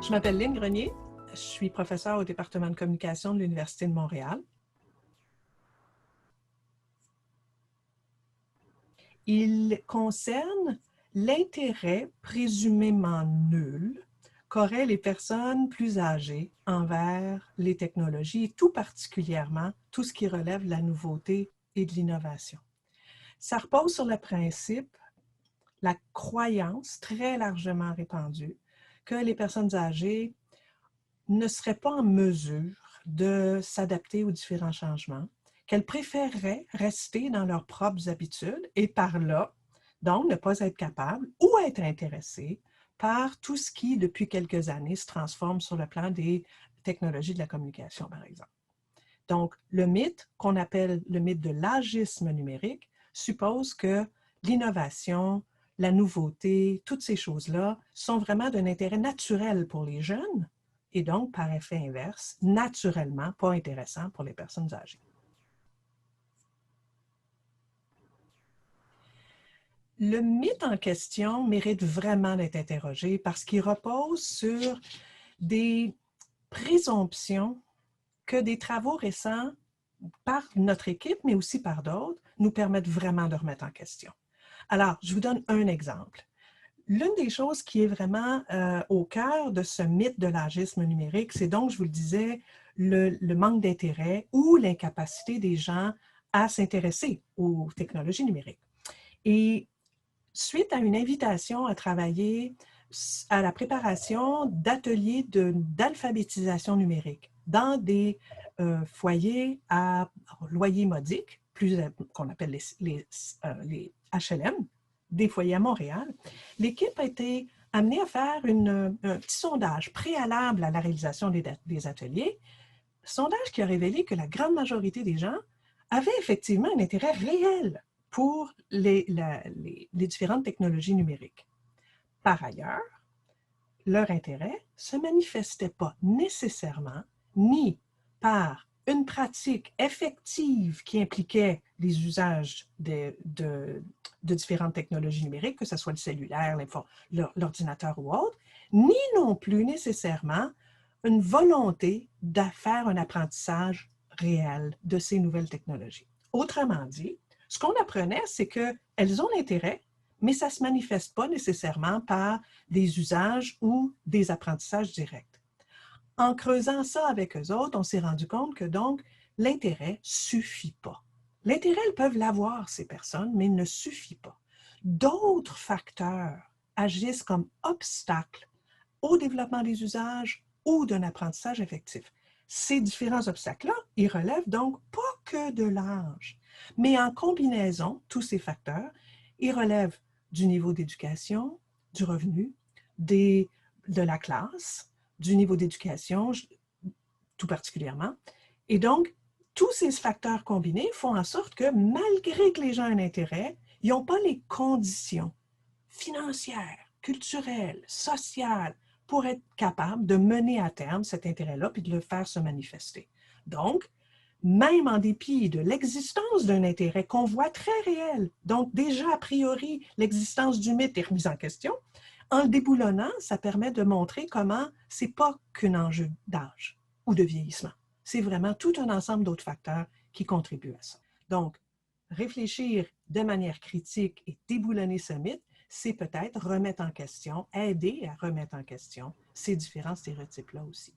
Je m'appelle Lynne Grenier, je suis professeure au département de communication de l'Université de Montréal. Il concerne l'intérêt présumément nul qu'auraient les personnes plus âgées envers les technologies, et tout particulièrement tout ce qui relève de la nouveauté et de l'innovation. Ça repose sur le principe, la croyance très largement répandue, que les personnes âgées ne seraient pas en mesure de s'adapter aux différents changements, qu'elles préféreraient rester dans leurs propres habitudes et par là, donc ne pas être capables ou être intéressées par tout ce qui, depuis quelques années, se transforme sur le plan des technologies de la communication, par exemple. Donc, le mythe qu'on appelle le mythe de l'agisme numérique suppose que l'innovation, la nouveauté, toutes ces choses-là sont vraiment d'un intérêt naturel pour les jeunes et donc, par effet inverse, naturellement pas intéressant pour les personnes âgées. Le mythe en question mérite vraiment d'être interrogé parce qu'il repose sur des présomptions que des travaux récents par notre équipe, mais aussi par d'autres, nous permettent vraiment de remettre en question. Alors, je vous donne un exemple. L'une des choses qui est vraiment au cœur de ce mythe de l'agisme numérique, c'est donc, je vous le disais, le manque d'intérêt ou l'incapacité des gens à s'intéresser aux technologies numériques. Et suite à une invitation à travailler à la préparation d'ateliers d'alphabétisation numérique dans des foyers à loyer modique, qu'on appelle les HLM, des foyers à Montréal, l'équipe a été amenée à faire un petit sondage préalable à la réalisation des ateliers, sondage qui a révélé que la grande majorité des gens avaient effectivement un intérêt réel pour les différentes technologies numériques. Par ailleurs, leur intérêt ne se manifestait pas nécessairement ni par une pratique effective qui impliquait les usages de différentes technologies numériques, que ce soit le cellulaire, l'ordinateur ou autre, ni non plus nécessairement une volonté de faire un apprentissage réel de ces nouvelles technologies. Autrement dit, ce qu'on apprenait, c'est qu'elles ont l'intérêt, mais ça ne se manifeste pas nécessairement par des usages ou des apprentissages directs. En creusant ça avec eux autres, on s'est rendu compte que donc l'intérêt ne suffit pas. L'intérêt, elles peuvent l'avoir, ces personnes, mais il ne suffit pas. D'autres facteurs agissent comme obstacles au développement des usages ou d'un apprentissage effectif. Ces différents obstacles-là, ils relèvent donc pas que de l'âge, mais en combinaison, tous ces facteurs, ils relèvent du niveau d'éducation, du revenu, de la classe, du niveau d'éducation, tout particulièrement. Et donc, tous ces facteurs combinés font en sorte que malgré que les gens aient un intérêt, ils n'ont pas les conditions financières, culturelles, sociales, pour être capables de mener à terme cet intérêt-là puis de le faire se manifester. Donc, même en dépit de l'existence d'un intérêt qu'on voit très réel, donc déjà a priori l'existence du mythe est remise en question, en le déboulonnant, ça permet de montrer comment ce n'est pas qu'un enjeu d'âge ou de vieillissement. C'est vraiment tout un ensemble d'autres facteurs qui contribuent à ça. Donc, réfléchir de manière critique et déboulonner ce mythe, c'est peut-être remettre en question, aider à remettre en question ces différents stéréotypes-là aussi.